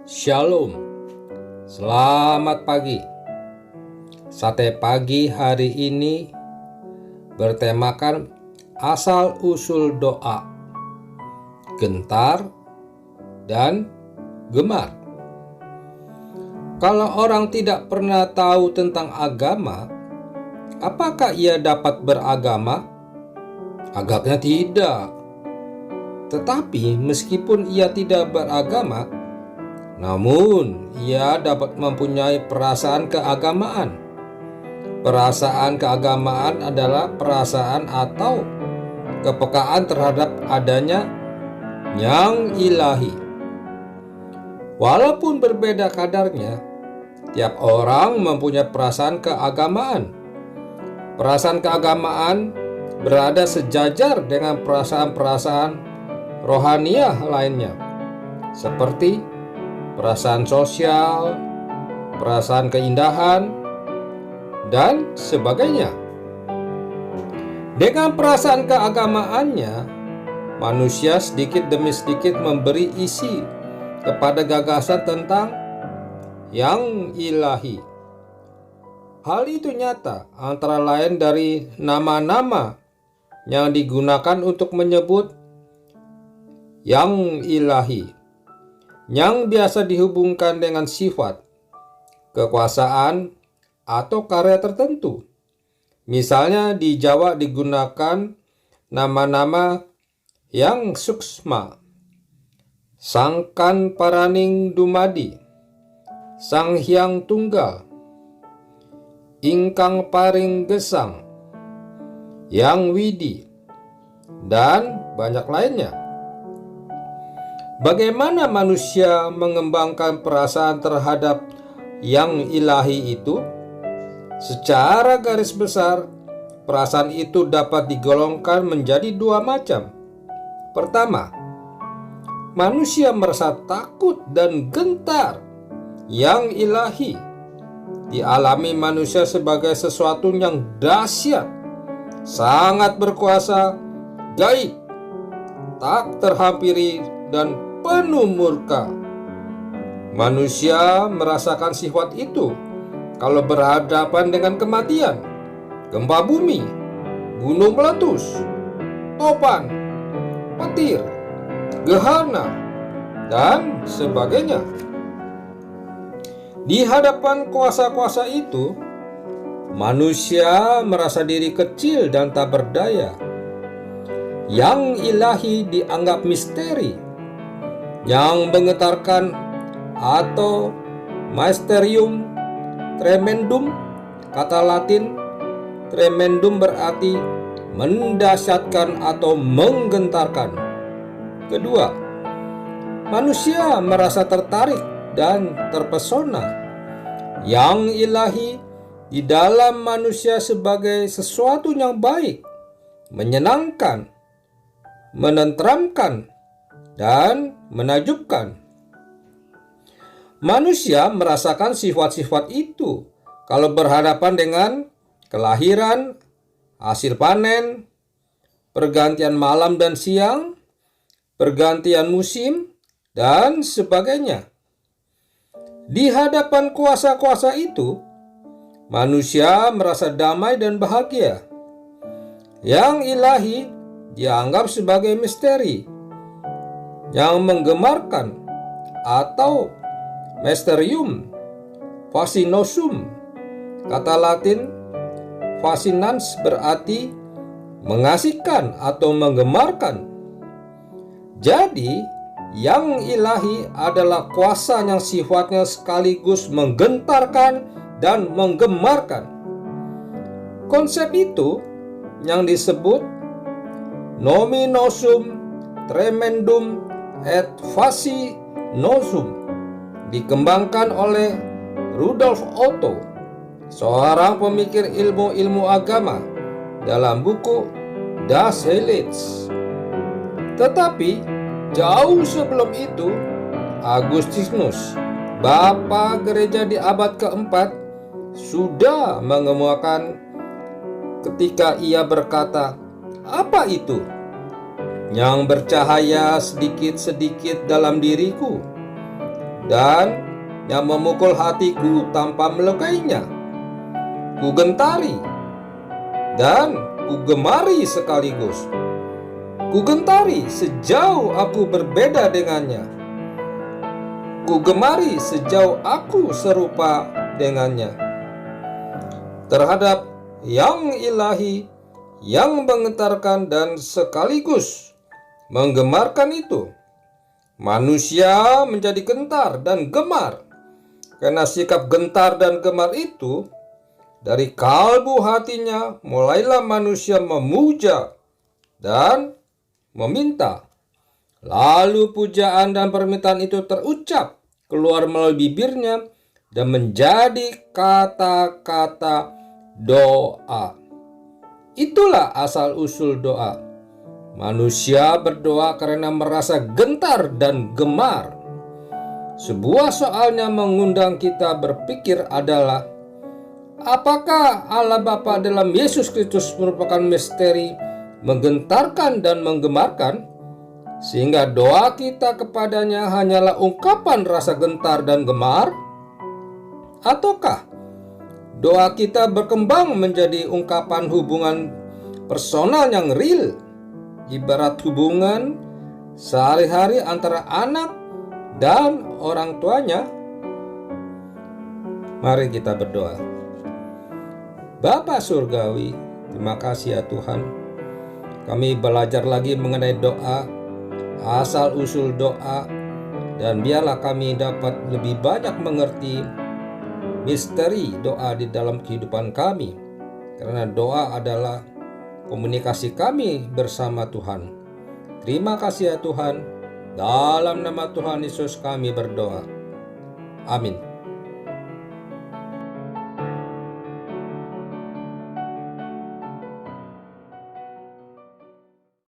Shalom, selamat pagi. Sate pagi hari ini bertemakan asal-usul doa, gentar, dan gemar. Kalau orang tidak pernah tahu tentang agama, apakah ia dapat beragama? Agaknya tidak. Tetapi meskipun ia tidak beragama, namun ia dapat mempunyai perasaan keagamaan. Perasaan keagamaan adalah perasaan atau kepekaan terhadap adanya yang ilahi. Walaupun berbeda kadarnya, tiap orang mempunyai perasaan keagamaan. Perasaan keagamaan berada sejajar dengan perasaan-perasaan rohaniah lainnya, seperti perasaan sosial, perasaan keindahan, dan sebagainya. Dengan perasaan keagamaannya, manusia sedikit demi sedikit memberi isi kepada gagasan tentang yang ilahi. Hal itu nyata antara lain dari nama-nama yang digunakan untuk menyebut yang ilahi, yang biasa dihubungkan dengan sifat, kekuasaan, atau karya tertentu. Misalnya di Jawa digunakan nama-nama yang suksma, Sangkan Paraning Dumadi, Sang Hyang Tunggal, Ingkang Paring Gesang, Yang Widi, dan banyak lainnya. Bagaimana manusia mengembangkan perasaan terhadap yang ilahi itu? Secara garis besar, perasaan itu dapat digolongkan menjadi dua macam. Pertama, manusia merasa takut dan gentar. Yang ilahi dialami manusia sebagai sesuatu yang dahsyat, sangat berkuasa, gaib, tak terhampiri, dan penuh murka. Manusia merasakan sifat itu kalau berhadapan dengan kematian, gempa bumi, gunung meletus, topan, petir, gerhana, dan sebagainya. Di hadapan kuasa-kuasa itu, manusia merasa diri kecil dan tak berdaya. Yang ilahi dianggap misteri yang menggetarkan atau mysterium tremendum. Kata Latin tremendum berarti mendahsyatkan atau menggentarkan. Kedua, manusia merasa tertarik dan terpesona. Yang ilahi di dalam manusia sebagai sesuatu yang baik, menyenangkan, menenteramkan, dan menakjubkan. Manusia merasakan sifat-sifat itu kalau berhadapan dengan kelahiran, hasil panen, pergantian malam dan siang, pergantian musim, dan sebagainya. Di hadapan kuasa-kuasa itu, manusia merasa damai dan bahagia. Yang ilahi dianggap sebagai misteri yang menggemarkan atau mysterium fascinosum. Kata Latin fascinans berarti mengasihkan atau menggemarkan. Jadi, yang ilahi adalah kuasa yang sifatnya sekaligus menggentarkan dan menggemarkan. Konsep itu yang disebut nominosum tremendum et fascinosum dikembangkan oleh Rudolf Otto, seorang pemikir ilmu-ilmu agama, dalam buku Das Heilige. Tetapi jauh sebelum itu, Agustinus, bapa gereja di abad keempat, sudah mengemukakan ketika ia berkata, "Apa itu yang bercahaya sedikit-sedikit dalam diriku, dan yang memukul hatiku tanpa melukainya. Ku gentari dan ku gemari sekaligus. Ku gentari sejauh aku berbeda dengannya. Ku gemari sejauh aku serupa dengannya. Terhadap yang ilahi, yang menggetarkan dan sekaligus menggemarkan itu, manusia menjadi gentar dan gemar. Karena sikap gentar dan gemar itu, dari kalbu hatinya mulailah manusia memuja dan meminta. Lalu pujaan dan permintaan itu terucap keluar melalui bibirnya dan menjadi kata-kata doa. Itulah asal-usul doa. Manusia berdoa karena merasa gentar dan gemar. Sebuah soalnya mengundang kita berpikir adalah, apakah Allah Bapa dalam Yesus Kristus merupakan misteri menggentarkan dan menggemarkan, sehingga doa kita kepadanya hanyalah ungkapan rasa gentar dan gemar? Ataukah doa kita berkembang menjadi ungkapan hubungan personal yang real, ibarat hubungan sehari-hari antara anak dan orang tuanya? Mari kita berdoa. Bapa Surgawi, terima kasih ya Tuhan. Kami belajar lagi mengenai doa, asal-usul doa, dan biarlah kami dapat lebih banyak mengerti misteri doa di dalam kehidupan kami. Karena doa adalah komunikasi kami bersama Tuhan. Terima kasih ya Tuhan. Dalam nama Tuhan Yesus kami berdoa. Amin.